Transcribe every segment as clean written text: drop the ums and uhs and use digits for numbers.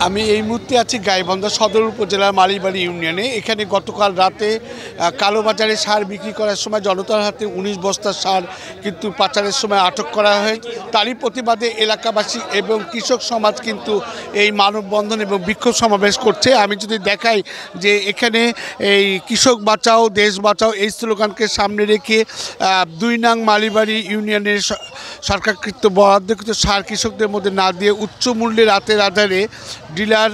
আমি এই মুহূর্তে আছি গাইবান্ধা সদর উপজেলার মালিবাড়ি ইউনিয়নে। এখানে গতকাল রাতে কালোবাজারে সার বিক্রি করার সময় জনতার হাতে ১৯ বস্তা সার কিন্তু পাচারের সময় আটক করা হয়। তারই প্রতিবাদে এলাকাবাসী এবং কৃষক সমাজ কিন্তু এই মানববন্ধন এবং বিক্ষোভ সমাবেশ করছে। আমি যদি দেখাই যে এখানে এই কৃষক বাঁচাও দেশ বাঁচাও এই স্লোগানকে সামনে রেখে ২ নং মালিবাড়ি ইউনিয়নের সরকারকৃত বরাদ্দকৃত সার কৃষকদের মধ্যে না দিয়ে উচ্চ মূল্যে রাতের আধারে ডিলার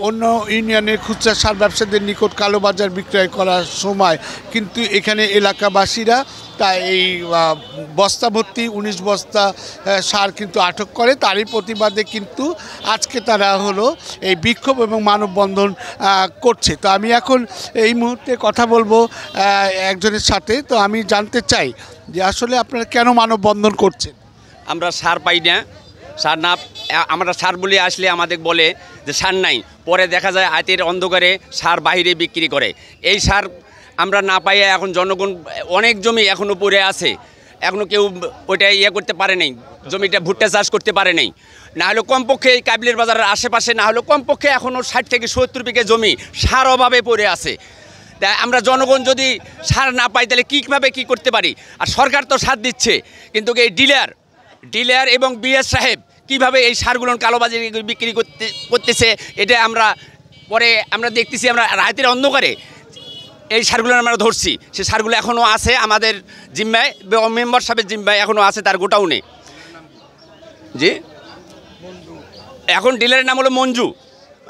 অন্য ইউনিয়নের খুচরা সার ব্যবসায়ীদের নিকট কালোবাজার বিক্রয় করার সময় কিন্তু এখানে এলাকাবাসীরা তা এই বস্তা ভর্তি ১৯ বস্তা সার কিন্তু আটক করে। তারই প্রতিবাদে কিন্তু আজকে তারা হলো এই বিক্ষোভ এবং মানববন্ধন করছে। তো আমি এখন এই মুহূর্তে কথা বলবো একজনের সাথে। তো আমি জানতে চাই যে আসলে আপনারা কেন মানববন্ধন করছেন? আমরা সার পাই না, সার না আমরা সার বলে আসলে আমাদের বলে যে সার নাই, পরে দেখা যায় হাতের অন্ধকারে সার বাইরে বিক্রি করে। এই সার আমরা না পাইয়ে এখন জনগণ অনেক জমি এখনও পড়ে আছে, এখনও কেউ ওইটা করতে পারে নাই, জমিটা ভুট্টা চাষ করতে পারে নাই। না হলে কমপক্ষে এই কাবিলের বাজারের আশেপাশে না হলে কমপক্ষে এখনও ৬০ থেকে ৭০ বিঘে জমি সার অভাবে পড়ে আছে। তা আমরা জনগণ যদি সার না পাই তাহলে কীভাবে কী করতে পারি? আর সরকার তো সার দিচ্ছে, কিন্তু এই ডিলার এবং বিএস সাহেব কীভাবে এই সারগুলো কালোবাজারে বিক্রি করতেছে এটা আমরা পরে আমরা দেখতেছি। আমরা রাতের অন্ধকারে এই সারগুলো আমরা ধরছি, সে সারগুলো এখনও আছে আমাদের জিম্মায়, মেম্বার সাহেবের জিম্মায় এখনও আছে তার গোটাউনে। জি, এখন ডিলারের নাম হলো মঞ্জু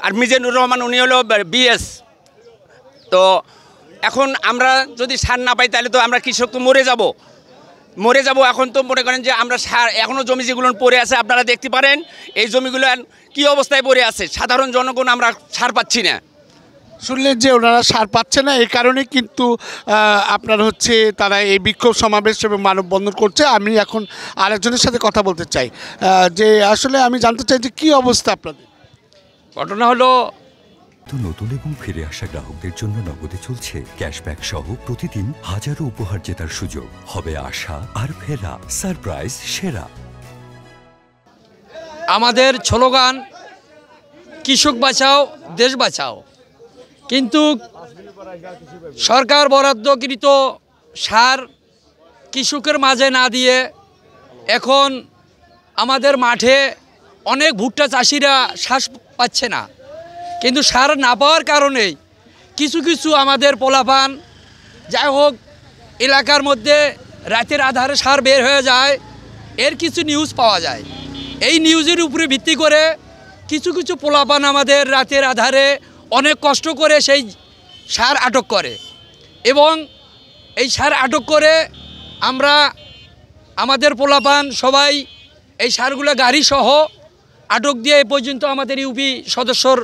আর মিজানুর রহমান, উনি হলো বিএস। তো এখন আমরা যদি সার না পাই তাহলে তো আমরা কৃষক তো মরে যাব। এখন তো মনে করেন যে আমরা সার এখনও জমি যেগুলো পড়ে আছে আপনারা দেখতে পারেন, এই জমিগুলো কী অবস্থায় পড়ে আছে। সাধারণ জনগণ আমরা সার পাচ্ছি না। শুনলেন যে ওনারা সার পাচ্ছে না, এই কারণে কিন্তু আপনার হচ্ছে তারা এই বিক্ষোভ সমাবেশ এবং মানববন্ধন করছে। আমি এখন আরেকজনের সাথে কথা বলতে চাই যে আসলে আমি জানতে চাই যে কী অবস্থা আপনাদের। ঘটনা হলো নতুন এবং ফিরে আসা গ্রাহকদের জন্য নগদে চলছে ক্যাশব্যাক সহ প্রতিদিন হাজারো উপহার জেতার সুযোগ। হবে আশা আর ফেরা সারপ্রাইজ সেরা। আমাদের স্লোগান কৃষক বাঁচাও দেশ বাঁচাও, কিন্তু সরকার বরাদ্দকৃত সার কৃষকের মাঝে না দিয়ে এখন আমাদের মাঠে অনেক ভুট্টা চাষিরা শ্বাস পাচ্ছে না। কিন্তু সার না পাওয়ার কারণেই কিছু আমাদের পোলাপান যাই হোক এলাকার মধ্যে রাতের আধারে সার বের হয়ে যায়, এর কিছু নিউজ পাওয়া যায়। এই নিউজের উপরে ভিত্তি করে কিছু পোলাপান আমাদের রাতের আধারে অনেক কষ্ট করে সেই সার আটক করে, এবং এই সার আটক করে আমরা আমাদের পোলাপান সবাই এই সারগুলো গাড়ি সহ আটক দিয়ে এ পর্যন্ত আমাদের ইউপি সদস্যর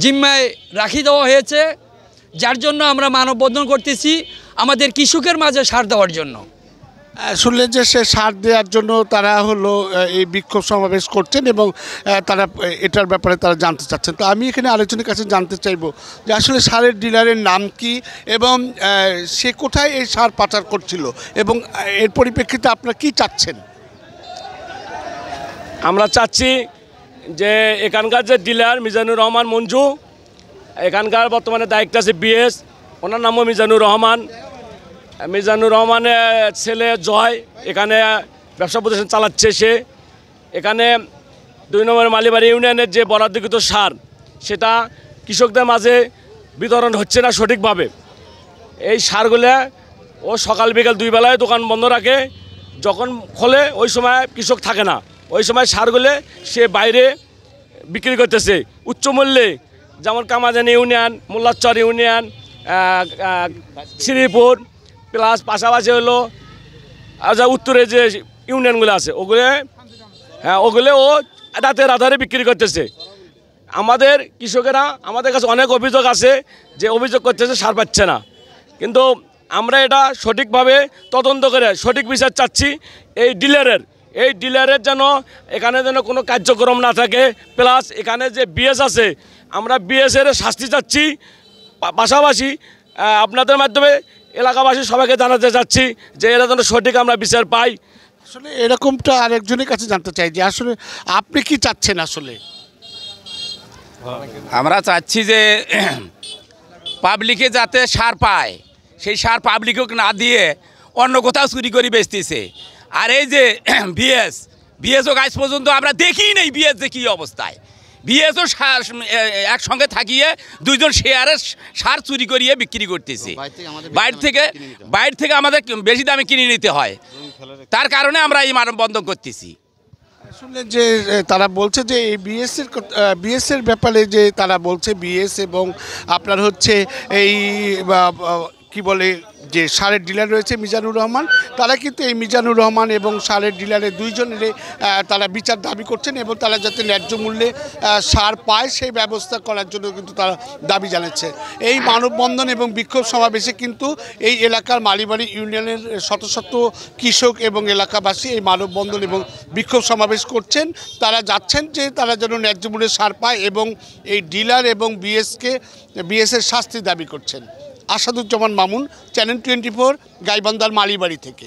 জিম্মায় রাখি দেওয়া হয়েছে, যার জন্য আমরা মানববন্ধন করতেছি আমাদের কৃষকের মাঝে সার দেওয়ার জন্য। শুনলেন যে সে সার দেওয়ার জন্য তারা হলো এই বিক্ষোভ সমাবেশ করছেন এবং তারা এটার ব্যাপারে তারা জানতে চাচ্ছেন। তো আমি এখানে আলোচনার কাছে জানতে চাইবো যে আসলে সারের ডিলারের নাম কি এবং সে কোথায় এই সার পাচার করছিল এবং এর পরিপ্রেক্ষিতে আপনারা কি চাচ্ছেন? আমরা চাচ্ছি যে এখানকার যে ডিলার মিজানুর রহমান মঞ্জু, এখানকার বর্তমানে দায়িত্ব আছে বিএস, ওনার নামও মিজানুর রহমানের ছেলে জয় এখানে ব্যবসা প্রতিষ্ঠান চালাচ্ছে। সে এখানে ২ নম্বর মালিবাড়ি ইউনিয়নের যে বরাদ্দকৃত সার সেটা কৃষকদের মাঝে বিতরণ হচ্ছে না সঠিকভাবে। এই সারগুলো ও সকাল বিকাল 2 বেলায় দোকান বন্ধ রাখে, যখন খোলে ওই সময় কৃষক থাকে না, ওই সময় সারগুলো সে বাইরে বিক্রি করতেছে উচ্চ মূল্যে, যেমন Kamajani union, Mollachar union, Sripur plus পাশাপাশি হলো উত্তরে যে ইউনিয়নগুলো আছে ওগুলো ও রাতের আধারে বিক্রি করতেছে। আমাদের কৃষকেরা আমাদের কাছে অনেক অভিযোগ আছে যে অভিযোগ করতেছে সার পাচ্ছে না, কিন্তু আমরা এটা সঠিকভাবে তদন্ত করে সঠিক বিচার চাচ্ছি। এই ডিলারের যেন এখানে যেন কোনো কার্যক্রম না থাকে, প্লাস এখানে যে বিএস আছে আমরা বিএসের শাস্তি চাচ্ছি। পাশাপাশি আপনাদের মাধ্যমে এলাকাবাসী সবাইকে জানাতে চাচ্ছি যে এরা যেন সঠিক আমরা বিচার পাই। আসলে এরকমটা আরেকজনের কাছে জানতে চাই যে আসলে আপনি কি চাচ্ছেন? আসলে আমরা চাচ্ছি যে পাবলিকে যাতে সার পায়, সেই সার পাবলিকে না দিয়ে অন্য কোথাও চুরি করে বেচতেছে। আর এই যে বিএসও আজ পর্যন্ত আমরা দেখি নেই বিএস যে কী অবস্থায়। বিএসও একসঙ্গে থাকিয়ে দুইজন শেয়ারে সার চুরি করিয়ে বিক্রি করতেছে। বাইরে থেকে আমাদের বেশি দামে কিনে নিতে হয়, তার কারণে আমরা এই মানববন্ধন করতেছি। শুনলেন যে তারা বলছে যে এই বিএসের ব্যাপারে যে তারা বলছে বিএস এবং আপনার হচ্ছে এই কি বলে যে সারের ডিলার রয়েছে মিজানুর রহমান, তারা কিন্তু এই মিজানুর রহমান এবং সারের ডিলারের দুইজনের তারা বিচার দাবি করছেন এবং তারা যাতে ন্যায্য মূল্যে সার পায় সেই ব্যবস্থা করার জন্য কিন্তু তারা দাবি জানাচ্ছে। এই মানববন্ধন এবং বিক্ষোভ সমাবেশে কিন্তু এই এলাকার মালিবাড়ি ইউনিয়নের শত শত কৃষক এবং এলাকাবাসী এই মানববন্ধন এবং বিক্ষোভ সমাবেশ করছেন। তারা যাচ্ছেন যে তারা যেন ন্যায্য মূল্যে সার পায় এবং এই ডিলার এবং বিএসের শাস্তি দাবি করছেন। আসাদুজ্জামান মামুন, চ্যানেল 24, গাইবান্ধার মালিবাড়ি থেকে।